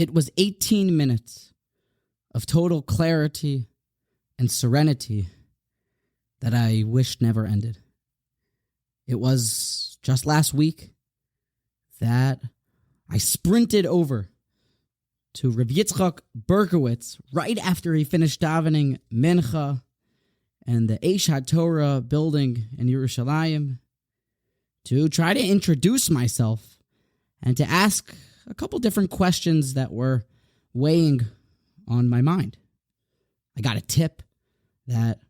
It was 18 minutes of total clarity and serenity that I wished never ended. It was just last week that I sprinted over to Rav Yitzchak Berkovits right after he finished davening Mincha and the Eish Torah building in Yerushalayim to try to introduce myself and to ask a couple different questions that were weighing on my mind. I got a tip that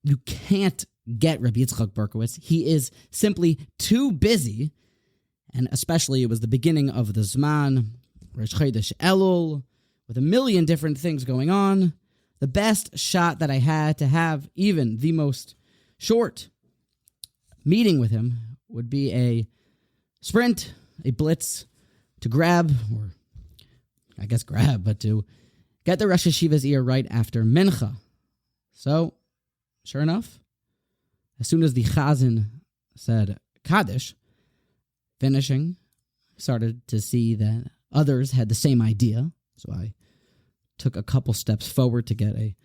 you can't get Rabbi Yitzchak Berkovits. He is simply too busy, and especially it was the beginning of the Zman, Rosh Chodesh Elul, with a million different things going on. The best shot that I had to have even the most short meeting with him would be a sprint, a blitz, to grab, or I guess grab, but to get the Rosh Hashiva's ear right after Mincha. So, sure enough, as soon as the Chazan said Kaddish, finishing, started to see that others had the same idea. So I took a couple steps forward to get a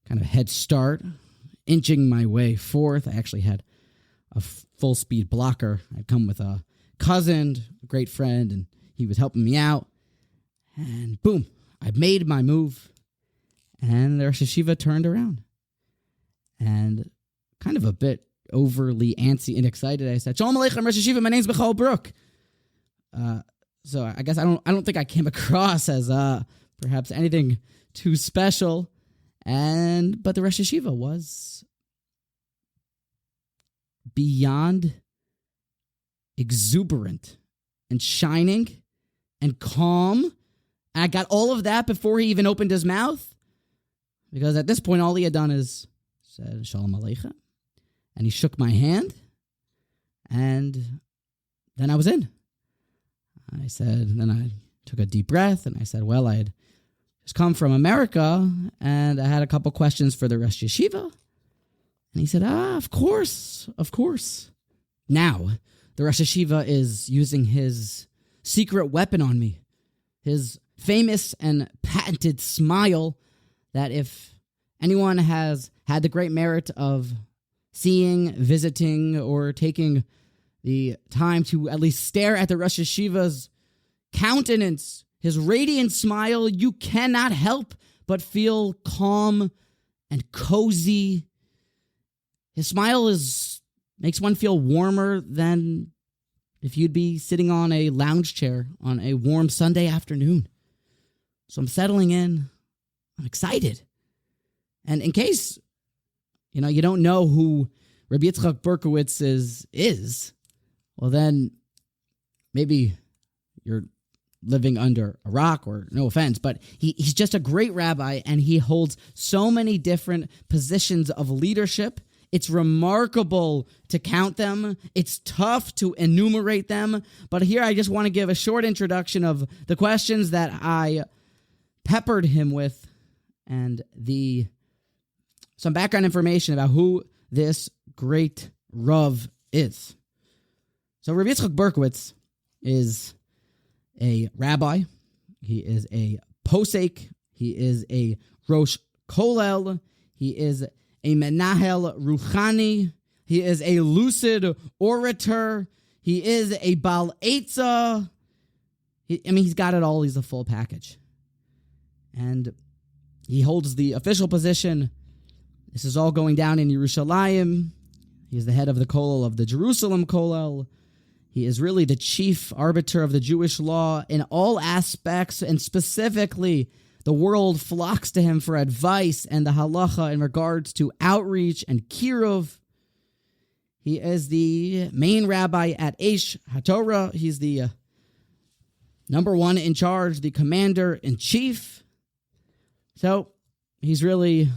kind of head start, inching my way forth. I actually had a full-speed blocker. I'd come with a cousin, a great friend, and he was helping me out. And boom, I made my move, and the Rosh Hashiva turned around. And kind of a bit overly antsy and excited, I said, "Shalom Aleichem, Rosh Hashiva, my name's Michal Brook." So I guess I don't think I came across as perhaps anything too special, but the Rosh Hashiva was beyond exuberant and shining and calm. And I got all of that before he even opened his mouth, because at this point all he had done is said Shalom Aleichem, and he shook my hand, and then I was in. Then I took a deep breath, and I said, well, I had just come from America, and I had a couple questions for the Rosh Yeshiva. And he said, of course. Now, the Rosh Yeshiva is using his secret weapon on me, his famous and patented smile, that if anyone has had the great merit of seeing, visiting, or taking the time to at least stare at the Rosh Hashiva's countenance, his radiant smile, you cannot help but feel calm and cozy. His smile makes one feel warmer than if you'd be sitting on a lounge chair on a warm Sunday afternoon. So I'm settling in. I'm excited. And in case, you don't know who Rabbi Yitzchak Berkovits is, well, then maybe you're living under a rock, or no offense, but he's just a great rabbi, and he holds so many different positions of leadership. It's remarkable to count them. It's tough to enumerate them. But here I just want to give a short introduction of the questions that I peppered him with, and some background information about who this great Rav is. So Rav Yitzchak Berkovits is a rabbi. He is a posek. He is a rosh kolel. He is a menahel ruchani. He is a lucid orator. He is a bal etza. He's got it all. He's a full package. And he holds the official position. This is all going down in Yerushalayim. He is the head of the kollel of the Jerusalem kollel. He is really the chief arbiter of the Jewish law in all aspects, and specifically, the world flocks to him for advice and the halacha in regards to outreach and kiruv. He is the main rabbi at Eish HaTorah. He's the number one in charge, the commander-in-chief. So, he's really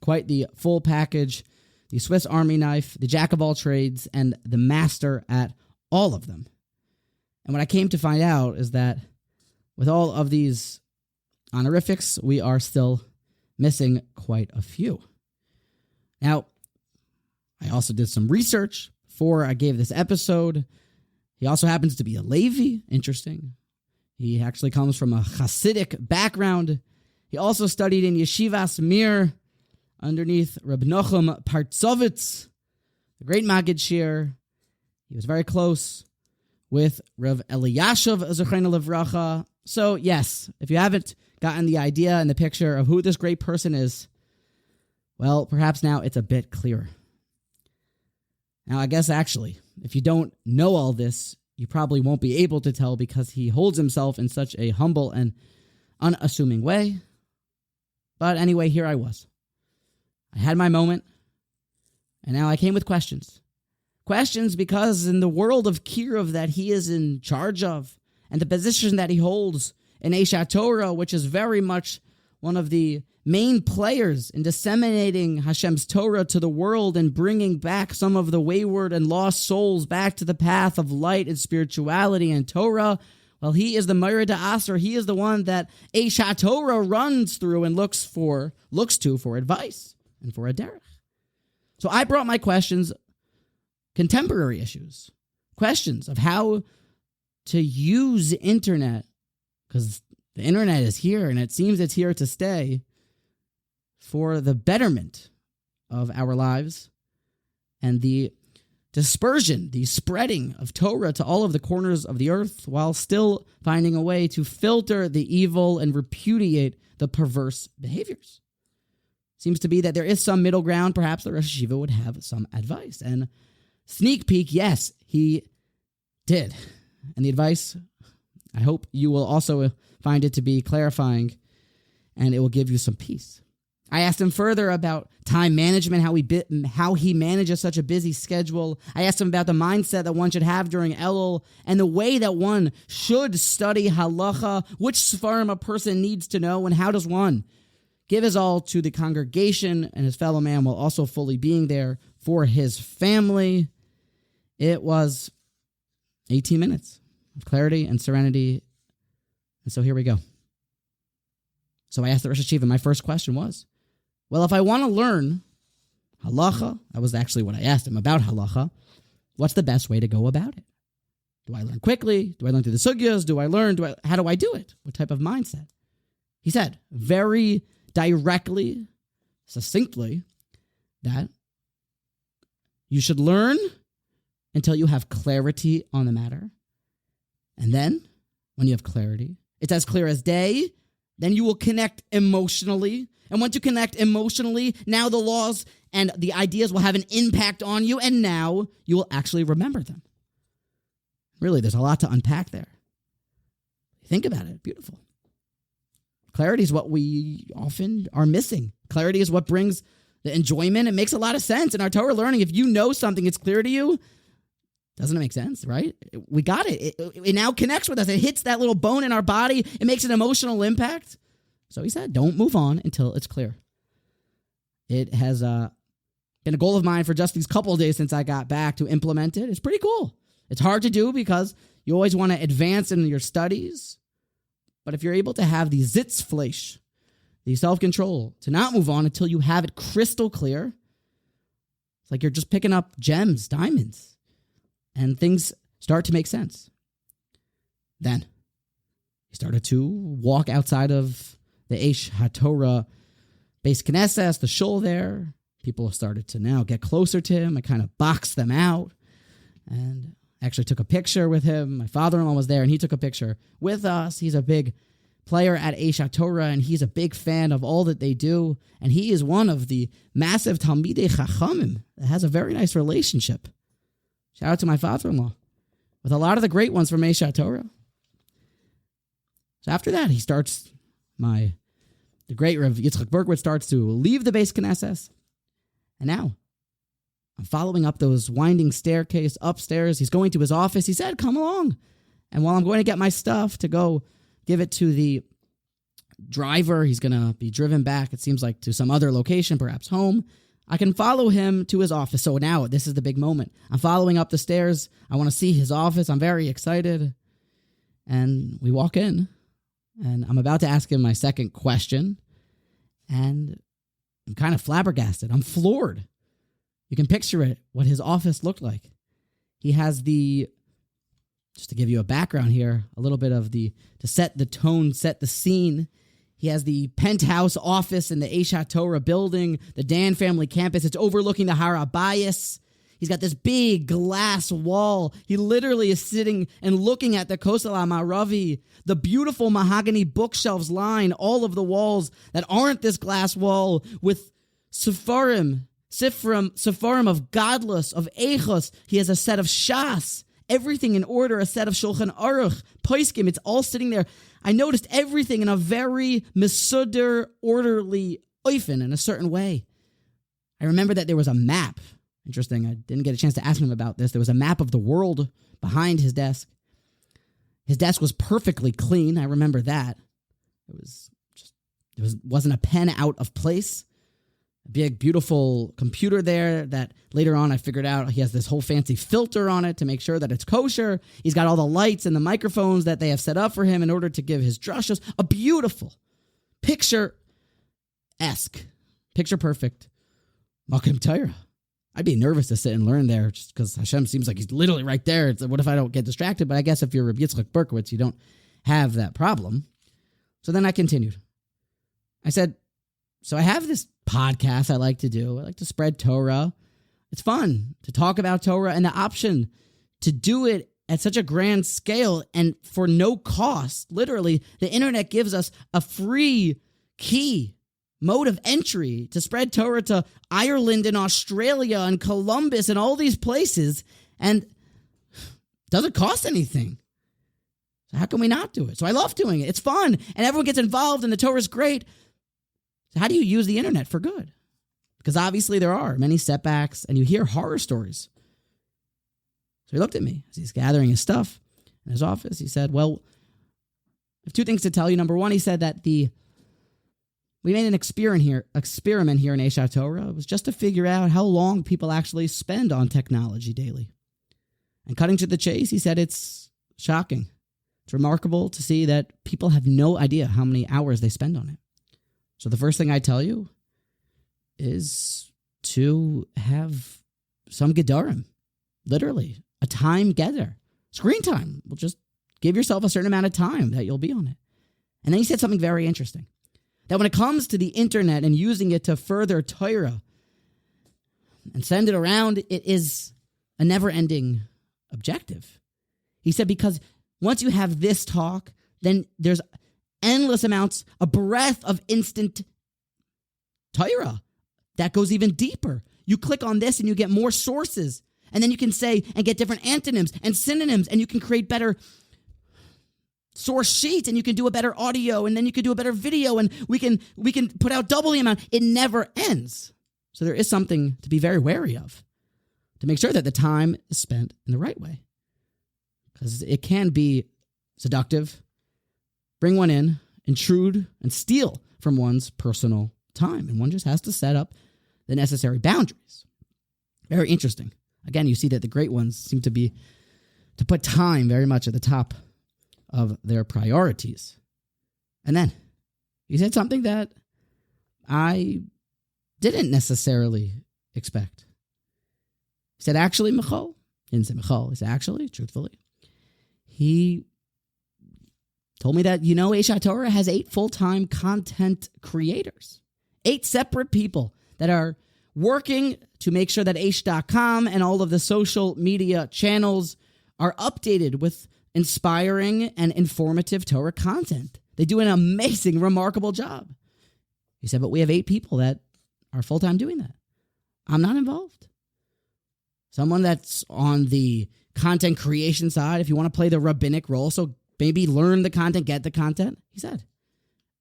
quite the full package, the Swiss Army knife, the jack of all trades, and the master at all of them. And what I came to find out is that with all of these honorifics, we are still missing quite a few. Now, I also did some research before I gave this episode. He also happens to be a Levi. Interesting. He actually comes from a Hasidic background. He also studied in Yeshivas Mir underneath Reb Nochem Partzovitz, the great Maggid Shir. He was very close with Rav Eliashiv Zechreinu Livracha. So yes, if you haven't gotten the idea and the picture of who this great person is, well, perhaps now it's a bit clearer. Now, I guess actually, if you don't know all this, you probably won't be able to tell because he holds himself in such a humble and unassuming way. But anyway, here I was. I had my moment, and now I came with questions. Questions because in the world of Kiruv that he is in charge of, and the position that he holds in Eshat Torah, which is very much one of the main players in disseminating Hashem's Torah to the world and bringing back some of the wayward and lost souls back to the path of light and spirituality and Torah. Well, he is the Meir Da'aser. He is the one that Eshat Torah runs through and looks to for advice and for a derech. So I brought my questions, contemporary issues, questions of how to use the internet, because the internet is here and it seems it's here to stay for the betterment of our lives and the dispersion, the spreading of Torah to all of the corners of the earth while still finding a way to filter the evil and repudiate the perverse behaviors. Seems to be that there is some middle ground. Perhaps the Rosh Hashiva would have some advice. And sneak peek, yes, he did. And the advice, I hope you will also find it to be clarifying and it will give you some peace. I asked him further about time management, how he manages such a busy schedule. I asked him about the mindset that one should have during Elul and the way that one should study halacha, which svarim a person needs to know, and how does one give his all to the congregation and his fellow man while also fully being there for his family. It was 18 minutes of clarity and serenity. And so here we go. So I asked the Rosh Hashiva, my first question was, well, if I want to learn halacha, that was actually what I asked him about halacha, what's the best way to go about it? Do I learn quickly? Do I learn through the sugyas? How do I do it? What type of mindset? He said very directly, succinctly, that you should learn until you have clarity on the matter. And then, when you have clarity, it's as clear as day, then you will connect emotionally. And once you connect emotionally, now the laws and the ideas will have an impact on you, and now you will actually remember them. Really, there's a lot to unpack there. Think about it. Beautiful. Clarity is what we often are missing. Clarity is what brings the enjoyment. It makes a lot of sense in our Torah learning. If you know something, it's clear to you. Doesn't it make sense, right? We got it. It now connects with us. It hits that little bone in our body. It makes an emotional impact. So he said, don't move on until it's clear. It has been a goal of mine for just these couple of days since I got back to implement it. It's pretty cool. It's hard to do because you always want to advance in your studies. But if you're able to have the sitzfleisch, the self-control, to not move on until you have it crystal clear, it's like you're just picking up gems, diamonds, and things start to make sense. Then he started to walk outside of the Eish HaTorah base Knesset, the shul there. People started to now get closer to him. I kind of boxed them out and actually took a picture with him. My father-in-law was there, and he took a picture with us. He's a big player at Eshat Torah, and he's a big fan of all that they do. And he is one of the massive Talmidei Chachamim that has a very nice relationship. Shout out to my father-in-law with a lot of the great ones from Eshat Torah. So after that, the great Rav Yitzchak Berkovits starts to leave the base Knesset. And now I'm following up those winding staircase upstairs. He's going to his office. He said, come along. And while I'm going to get my stuff to go give it to the driver, he's going to be driven back, it seems like, to some other location, perhaps home. I can follow him to his office. So now this is the big moment. I'm following up the stairs. I want to see his office. I'm very excited. And we walk in, and I'm about to ask him my second question. And I'm kind of flabbergasted. I'm floored. You can picture it, what his office looked like. He has the Just to give you a background here, a little bit of to set the tone, set the scene. He has the penthouse office in the Eshat Torah building, the Dan family campus. It's overlooking the Har Habayis. He's got this big glass wall. He literally is sitting and looking at the Kosel HaMa'aravi. The beautiful mahogany bookshelves line all of the walls that aren't this glass wall with Sefarim of Godless, of Eichos. He has a set of Shas. Everything in order, a set of Shulchan Aruch, Poiskim, it's all sitting there. I noticed everything in a very mesuder, orderly oifen in a certain way. I remember that there was a map. Interesting, I didn't get a chance to ask him about this. There was a map of the world behind his desk. His desk was perfectly clean. I remember that. Wasn't a pen out of place. A big, beautiful computer there that later on I figured out he has this whole fancy filter on it to make sure that it's kosher. He's got all the lights and the microphones that they have set up for him in order to give his drushos. A beautiful, picture-esque, picture-perfect Makom Torah. I'd be nervous to sit and learn there just because Hashem seems like he's literally right there. It's like, what if I don't get distracted? But I guess if you're Rav Yitzchak Berkovits, you don't have that problem. So then I continued. I said, so I have this podcast I like to do. I like to spread Torah. It's fun to talk about Torah, and the option to do it at such a grand scale and for no cost. Literally, the internet gives us a free key mode of entry to spread Torah to Ireland and Australia and Columbus and all these places, and it doesn't cost anything. So how can we not do it? So I love doing it. It's fun, and everyone gets involved, and the Torah is great. So how do you use the internet for good? Because obviously there are many setbacks, and you hear horror stories. So he looked at me as he's gathering his stuff in his office. He said, well, I have two things to tell you. Number one, he said that we made an experiment here in Eshat Torah. It was just to figure out how long people actually spend on technology daily. And cutting to the chase, he said it's shocking. It's remarkable to see that people have no idea how many hours they spend on it. So the first thing I tell you is to have some gedarim, literally, a time getter. Screen time. Well, just give yourself a certain amount of time that you'll be on it. And then he said something very interesting. That when it comes to the internet and using it to further Torah and send it around, it is a never-ending objective. He said because once you have this talk, then there's endless amounts, a breadth of instant Torah that goes even deeper. You click on this and you get more sources. And then you can say and get different antonyms and synonyms, and you can create better source sheets, and you can do a better audio, and then you can do a better video, and we can put out double the amount. It never ends. So there is something to be very wary of, to make sure that the time is spent in the right way. Because it can be seductive, bring one in, intrude, and steal from one's personal time. And one just has to set up the necessary boundaries. Very interesting. Again, you see that the great ones seem to put time very much at the top of their priorities. And then he said something that I didn't necessarily expect. He said, actually, Michal. He didn't say Michal. He said, actually, truthfully. He told me that, Eshat Torah has 8 full-time content creators. 8 separate people that are working to make sure that Aish.com and all of the social media channels are updated with inspiring and informative Torah content. They do an amazing, remarkable job. He said, but we have 8 people that are full-time doing that. I'm not involved. Someone that's on the content creation side, if you want to play the rabbinic role, so maybe learn the content, get the content, he said.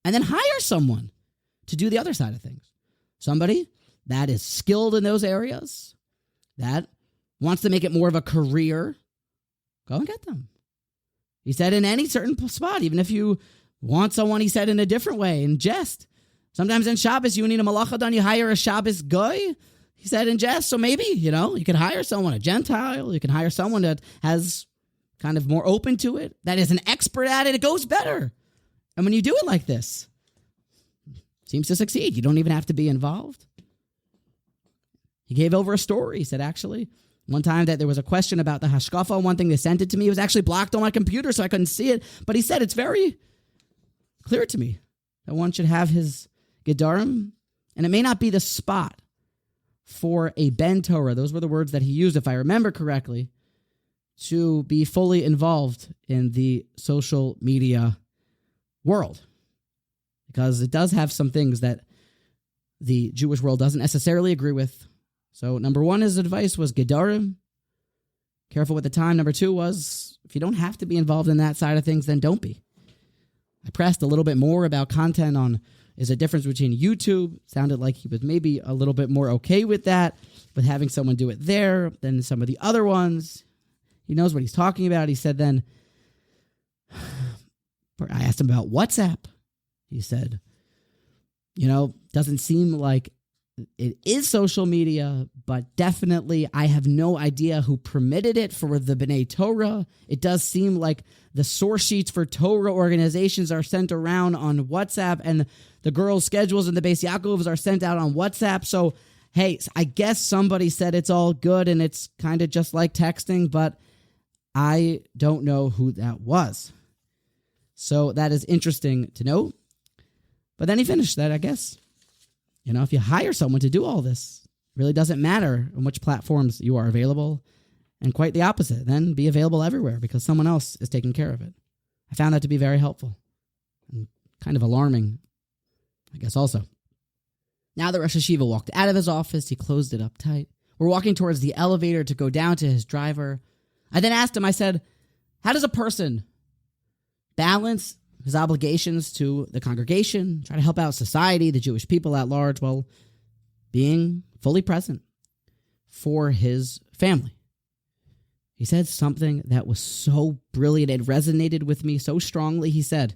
And then hire someone to do the other side of things. Somebody that is skilled in those areas, that wants to make it more of a career, go and get them. He said in any certain spot, even if you want someone, he said in a different way, in jest. Sometimes in Shabbos, you need a malacha done, you hire a Shabbos guy. He said in jest, so maybe, you can hire someone, a Gentile, you can hire someone that has kind of more open to it, that is an expert at it, it goes better. And when you do it like this, it seems to succeed. You don't even have to be involved. He gave over a story. He said, actually, One time that there was a question about the hashkafa, one thing they sent it to me, it was actually blocked on my computer so I couldn't see it. But he said, it's very clear to me that one should have his gedarim, and it may not be the spot for a ben Torah. Those were the words that he used, if I remember correctly, to be fully involved in the social media world. Because it does have some things that the Jewish world doesn't necessarily agree with. So number one, his advice was gedarim. Careful with the time. Number two was, if you don't have to be involved in that side of things, then don't be. I pressed a little bit more about content on, is a difference between YouTube. Sounded like he was maybe a little bit more okay with that, with having someone do it there than some of the other ones. He knows what he's talking about. He said then, I asked him about WhatsApp. He said, doesn't seem like it is social media, but definitely I have no idea who permitted it for the B'nai Torah. It does seem like the source sheets for Torah organizations are sent around on WhatsApp, and the girls' schedules and the Beis Yaakovs are sent out on WhatsApp. So, hey, I guess somebody said it's all good and it's kind of just like texting, but I don't know who that was. So that is interesting to know. But then he finished that, I guess. If you hire someone to do all this, it really doesn't matter on which platforms you are available. And quite the opposite. Then be available everywhere because someone else is taking care of it. I found that to be very helpful and kind of alarming, I guess, also. Now that Rosh Hashiva walked out of his office, he closed it up tight. We're walking towards the elevator to go down to his driver. I then asked him, I said, how does a person balance his obligations to the congregation, try to help out society, the Jewish people at large, while being fully present for his family? He said something that was so brilliant. It resonated with me so strongly. He said,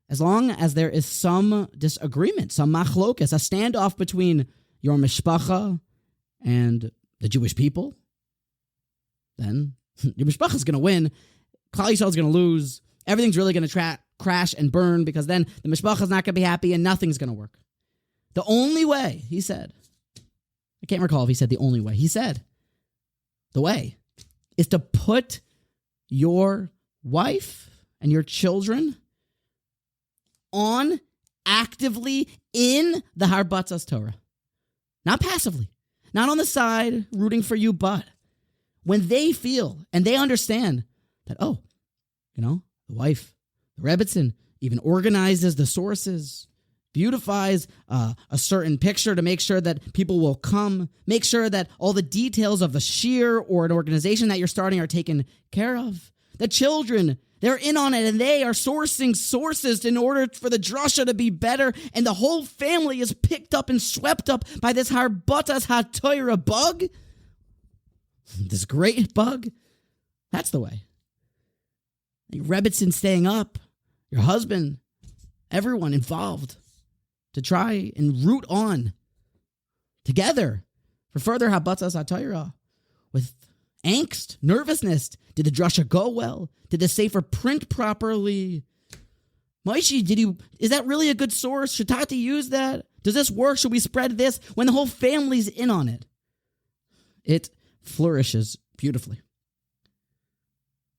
as long as there is some disagreement, some machlokas, a standoff between your mishpacha and the Jewish people, then your mishpacha is going to win. Klal Israel is going to lose. Everything's really going to crash and burn because then the mishpacha is not going to be happy and nothing's going to work. The only way, he said, I can't recall if he said the only way. He said the way is to put your wife and your children on actively in the Harbatzas Torah. Not passively, not on the side rooting for you, but when they feel and they understand that, the wife, the Rebbitzin, even organizes the sources, beautifies a certain picture to make sure that people will come, make sure that all the details of a shir or an organization that you're starting are taken care of. The children, they're in on it, and they are sourcing sources in order for the drasha to be better, and the whole family is picked up and swept up by this Harbatas HaTorah bug. This great bug. That's the way. Rebbitzin staying up, your husband, everyone involved to try and root on together for further Harbatzas HaTorah with angst, nervousness. Did the drasha go well? Did the sefer print properly? Moshe, is that really a good source? Should Tati use that? Does this work? Should we spread this? When the whole family's in on it, it flourishes beautifully.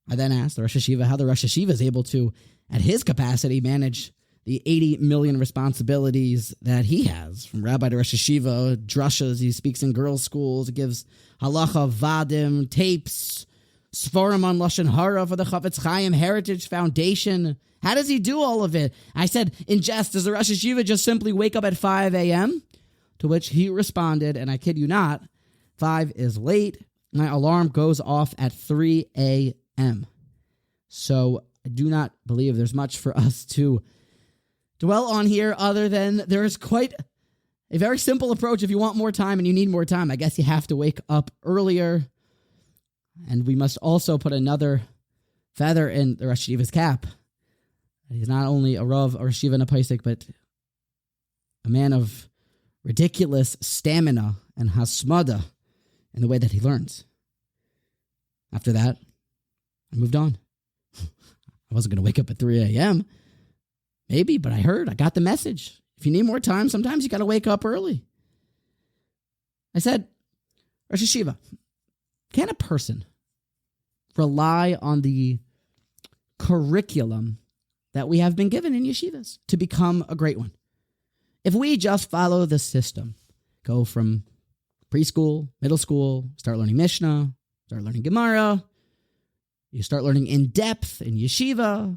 I then asked the Rosh Hashiva how the Rosh Hashiva is able to, at his capacity, manage the 80 million responsibilities that he has, from rabbi to Rosh Hashiva, drushas, he speaks in girls' schools, he gives halacha, vadim, tapes, svarim on Lashon Hara for the Chafetz Chaim Heritage Foundation. How does he do all of it? I said, in jest, does the Rosh Hashiva just simply wake up at 5 a.m.? To which he responded, and I kid you not, 5 is late. My alarm goes off at 3 a.m. So I do not believe there's much for us to dwell on here other than there is quite a very simple approach. If you want more time and you need more time, I guess you have to wake up earlier. And we must also put another feather in the Rosh Hashiva's cap. He's not only a Rav, a Rosh Hashiva, and a Paisik, but a man of ridiculous stamina and hasmada in the way that he learns. After that, I moved on. I wasn't going to wake up at 3 a.m. Maybe, but I got the message. If you need more time, sometimes you got to wake up early. I said, Rosh Hashiva, can a person rely on the curriculum that we have been given in yeshivas to become a great one? If we just follow the system, go from preschool, middle school, start learning Mishnah, start learning Gemara, you start learning in depth in yeshiva,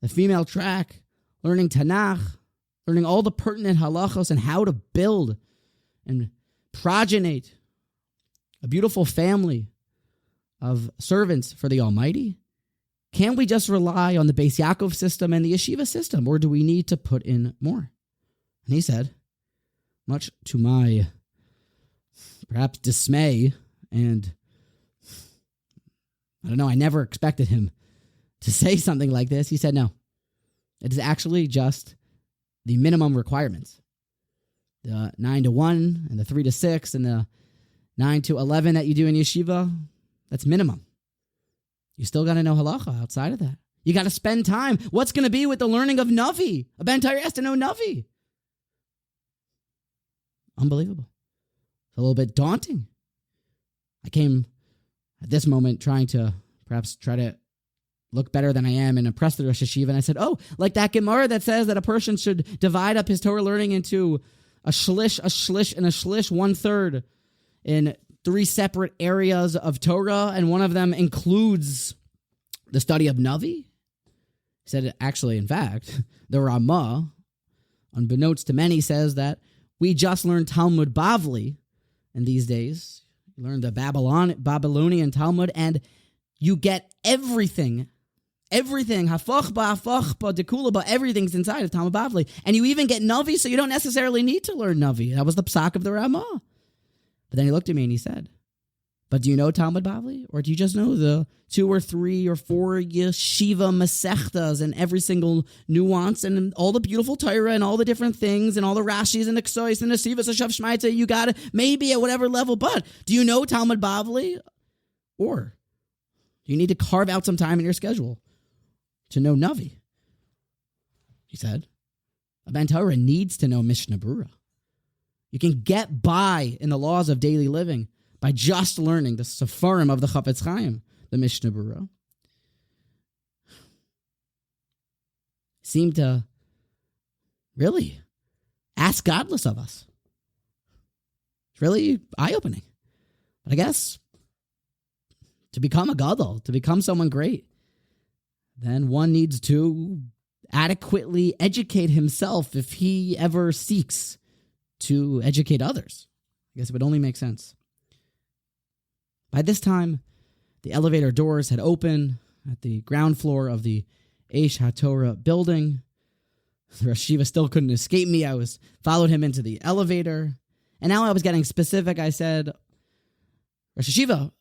the female track, learning Tanakh, learning all the pertinent halachos and how to build and progenate a beautiful family of servants for the Almighty. Can we just rely on the Beis Yaakov system and the yeshiva system, or do we need to put in more? And he said, much to my perhaps dismay, and I don't know, I never expected him to say something like this. He said, no, it is actually just the minimum requirements. The 9 to 1 and the 3 to 6 and the 9 to 11 that you do in yeshiva, that's minimum. You still got to know halacha outside of that. You got to spend time. What's going to be with the learning of Navi? A Ben Torah has to know Navi. Unbelievable. It's a little bit daunting. I came at this moment trying to perhaps try to look better than I am and impress the Rosh Hashiva. And I said, oh, like that Gemara that says that a person should divide up his Torah learning into a shlish, and a shlish, 1/3 in 3 separate areas of Torah, and one of them includes the study of Navi. He said, actually, in fact, the Ramah, unbeknownst to many, says that we just learned Talmud Bavli, and these days, you learn the Babylonian Talmud, and you get everything, hafach ba, dekula ba, everything's inside of Talmud Bavli. And you even get Navi, so you don't necessarily need to learn Navi. That was the psak of the Ramah. But then he looked at me and he said, but do you know Talmud Bavli? Or do you just know the 2 or 3 or 4 yeshiva masechtas and every single nuance and all the beautiful Torah and all the different things and all the Rashis and the Ksois and the Sivas and Shav Shmaita? You got it maybe at whatever level, but do you know Talmud Bavli? Or do you need to carve out some time in your schedule to know Navi? He said, a Ben Torah needs to know Mishnah Brura. You can get by in the laws of daily living by just learning the Sefarim of the Chafetz Chaim, the Mishnah Brura. Seem to really ask godless of us. It's really eye-opening. But I guess to become a gadol, to become someone great, then one needs to adequately educate himself if he ever seeks to educate others. I guess it would only make sense. By this time, the elevator doors had opened at the ground floor of the Eish HaTorah building. The Rosh Hashiva still couldn't escape me. I followed him into the elevator. And now I was getting specific. I said, Rosh Hashiva,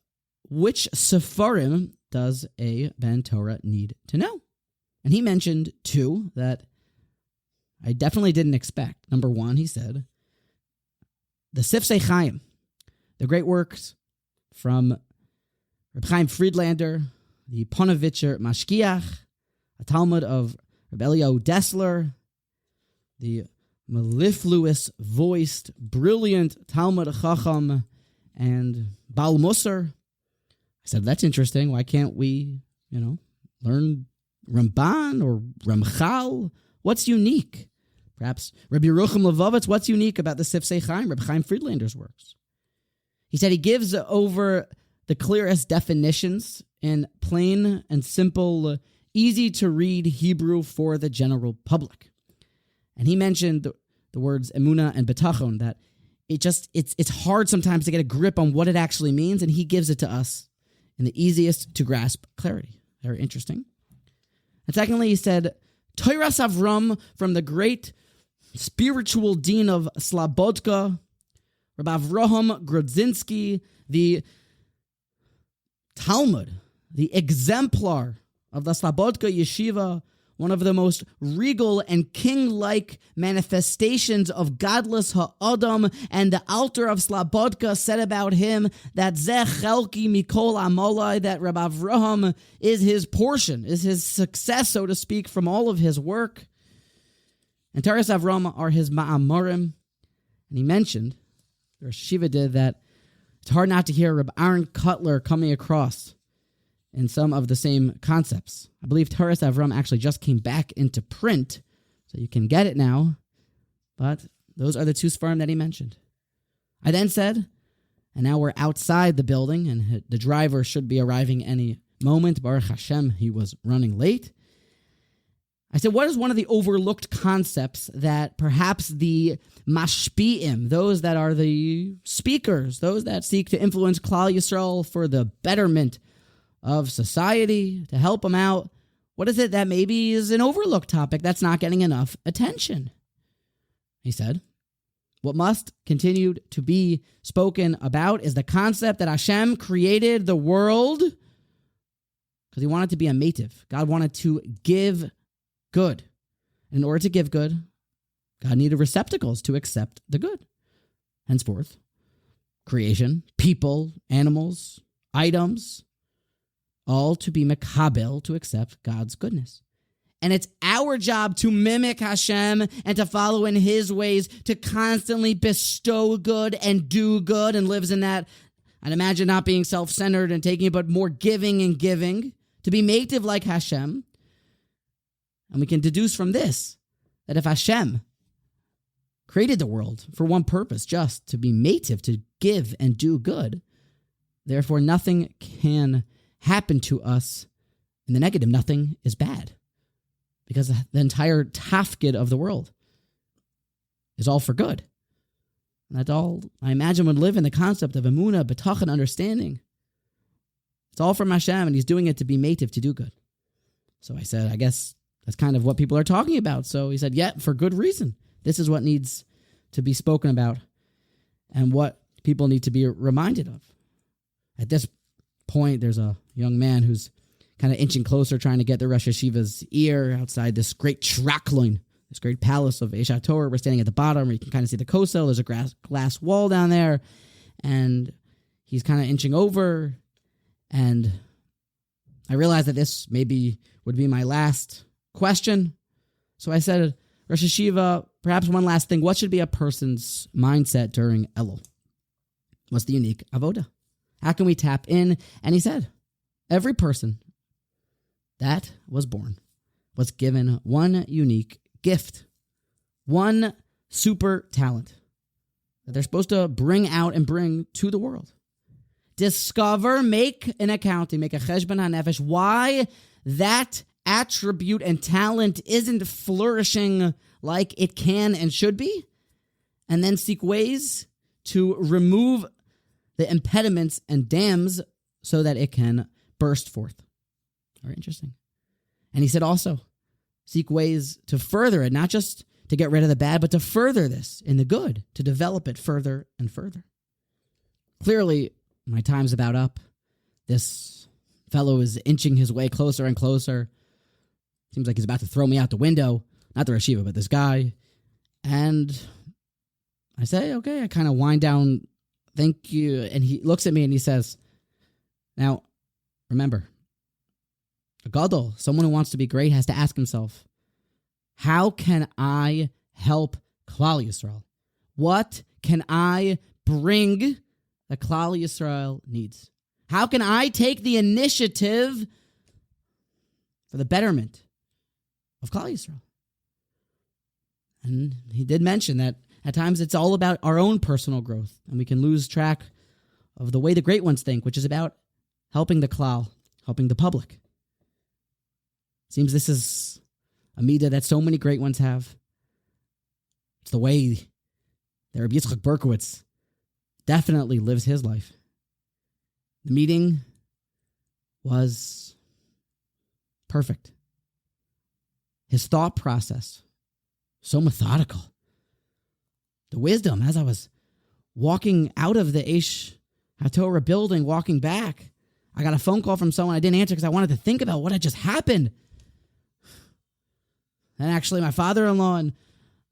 which Sefarim does a Ben Torah need to know? And he mentioned 2 that I definitely didn't expect. Number 1, he said, the Sifsei Chaim, the great works from Reb Chaim Friedlander, the Ponovitcher Mashkiach, a Talmud of Reb Eliyahu Dessler, the mellifluous voiced, brilliant Talmud Chacham, and Baal Musar. I said, that's interesting. Why can't we, learn Ramban or Ramchal? What's unique? Perhaps Rabbi Yerucham Levovitz, what's unique about the Sifsei Chaim, Reb Chaim Friedlander's works? He said he gives over the clearest definitions in plain and simple, easy-to-read Hebrew for the general public. And he mentioned the words emunah and betachon, that it's hard sometimes to get a grip on what it actually means, and he gives it to us in the easiest to grasp clarity. Very interesting. And secondly, he said, Toras Avram from the great spiritual dean of Slobodka, Rabbi Avraham Grodzinski, the Talmud, the exemplar of the Slobodka Yeshiva, one of the most regal and king-like manifestations of godless ha'adam, and the altar of Slobodka said about him that Zeh Chelki Mikol Amolai, that Rabbi Avraham is his portion, is his success, so to speak, from all of his work. And Taras Avram are his ma'amorim. And he mentioned, the Rosh Hashiva did, that It's hard not to hear Reb Aaron Cutler coming across in some of the same concepts. I believe Torah and Halacha actually just came back into print, so you can get it now. But those are the two Sfarim that he mentioned. I then said, and now we're outside the building, and the driver should be arriving any moment. Baruch Hashem, he was running late. I said, what is one of the overlooked concepts that perhaps the mashpi'im, those that are the speakers, those that seek to influence Klal Yisrael for the betterment of society, to help them out, what is it that maybe is an overlooked topic that's not getting enough attention? He said, what must continue to be spoken about is the concept that Hashem created the world because he wanted to be a mative. God wanted to give good. In order to give good, God needed receptacles to accept the good. Henceforth, creation, people, animals, items, all to be mekabel, to accept God's goodness. And it's our job to mimic Hashem and to follow in his ways, to constantly bestow good and do good, and lives in that, I'd imagine, not being self-centered and taking it, but more giving and giving, to be mative like Hashem. And we can deduce from this that if Hashem created the world for one purpose, just to be mative, to give and do good, therefore nothing can happen to us in the negative. Nothing is bad. Because the entire tafkid of the world is all for good. And that's all, I imagine, would live in the concept of emunah, betach, and understanding. It's all from Hashem, and he's doing it to be mative, to do good. So I said, I guess that's kind of what people are talking about. So he said, yeah, for good reason. This is what needs to be spoken about and what people need to be reminded of. At this point, there's a young man who's kind of inching closer, trying to get the Rosh Hashiva's ear outside this great trakloin, this great palace of Eshat Torah. We're standing at the bottom where you can kind of see the kosel. There's a glass wall down there, and he's kind of inching over, and I realized that this maybe would be my last question. So I said, Rosh Hashiva, perhaps one last thing. What should be a person's mindset during Elul? What's the unique avoda? How can we tap in? And he said, every person that was born was given one unique gift, one super talent that they're supposed to bring out and bring to the world. Discover, make an accounting, make a cheshbon hanefesh, why that attribute and talent isn't flourishing like it can and should be, and then seek ways to remove the impediments and dams so that it can burst forth. Very interesting. And he said also, seek ways to further it, not just to get rid of the bad, but to further this in the good, to develop it further and further. Clearly, my time's about up. This fellow is inching his way closer and closer. Seems like he's about to throw me out the window. Not the Rashiva, but this guy. And I say, okay, I kind of wind down, thank you. And he looks at me and he says, now, remember, a gadol, someone who wants to be great, has to ask himself, how can I help Klal Yisrael? What can I bring that Klal Yisrael needs? How can I take the initiative for the betterment of Klal Yisrael? And he did mention that at times it's all about our own personal growth, and we can lose track of the way the great ones think, which is about helping the Klal, helping the public. Seems this is a midah that so many great ones have. It's the way that Rav Yitzchak Berkovits definitely lives his life. The meeting was perfect. His thought process, so methodical. The wisdom, as I was walking out of the Eish HaTorah building, walking back, I got a phone call from someone I didn't answer because I wanted to think about what had just happened. And actually, my father-in-law and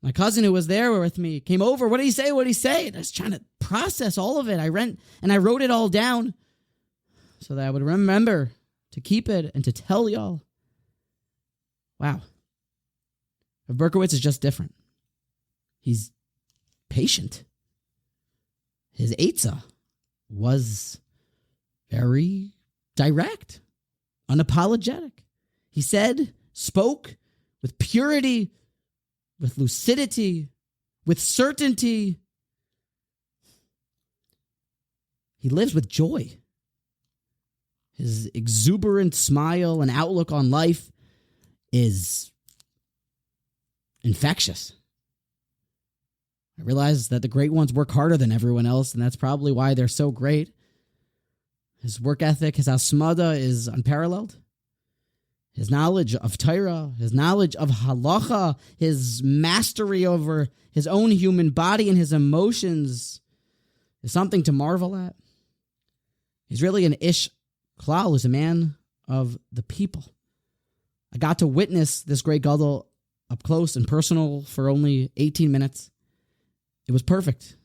my cousin who was there with me came over. What did he say? What did he say? And I was trying to process all of it. I wrote it all down so that I would remember to keep it and to tell y'all. Wow. Rav Berkovits is just different. He's patient. His eitzah was very direct, unapologetic. He spoke with purity, with lucidity, with certainty. He lives with joy. His exuberant smile and outlook on life is infectious. I realize that the great ones work harder than everyone else, and that's probably why they're so great. His work ethic, his asmada is unparalleled. His knowledge of Torah, his knowledge of Halacha, his mastery over his own human body and his emotions is something to marvel at. He's really an ish klal, who's a man of the people. I got to witness this great gadol up close and personal for only 18 minutes. It was perfect.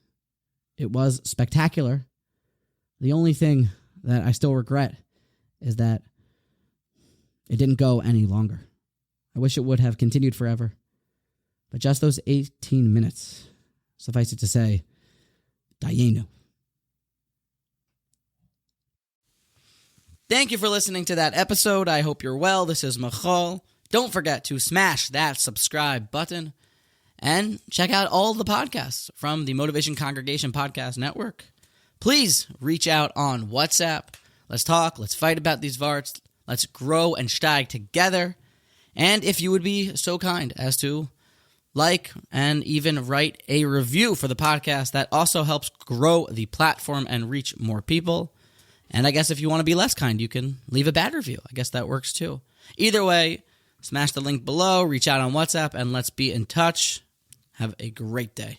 It was spectacular. The only thing that I still regret is that it didn't go any longer. I wish it would have continued forever. But just those 18 minutes, suffice it to say, dayenu. Thank you for listening to that episode. I hope you're well. This is Michal. Don't forget to smash that subscribe button and check out all the podcasts from the Motivation Congregation Podcast Network. Please reach out on WhatsApp. Let's talk. Let's fight about these varts. Let's grow and steig together. And if you would be so kind as to like and even write a review for the podcast, that also helps grow the platform and reach more people. And I guess if you want to be less kind, you can leave a bad review. I guess that works too. Either way, smash the link below, reach out on WhatsApp, and let's be in touch. Have a great day.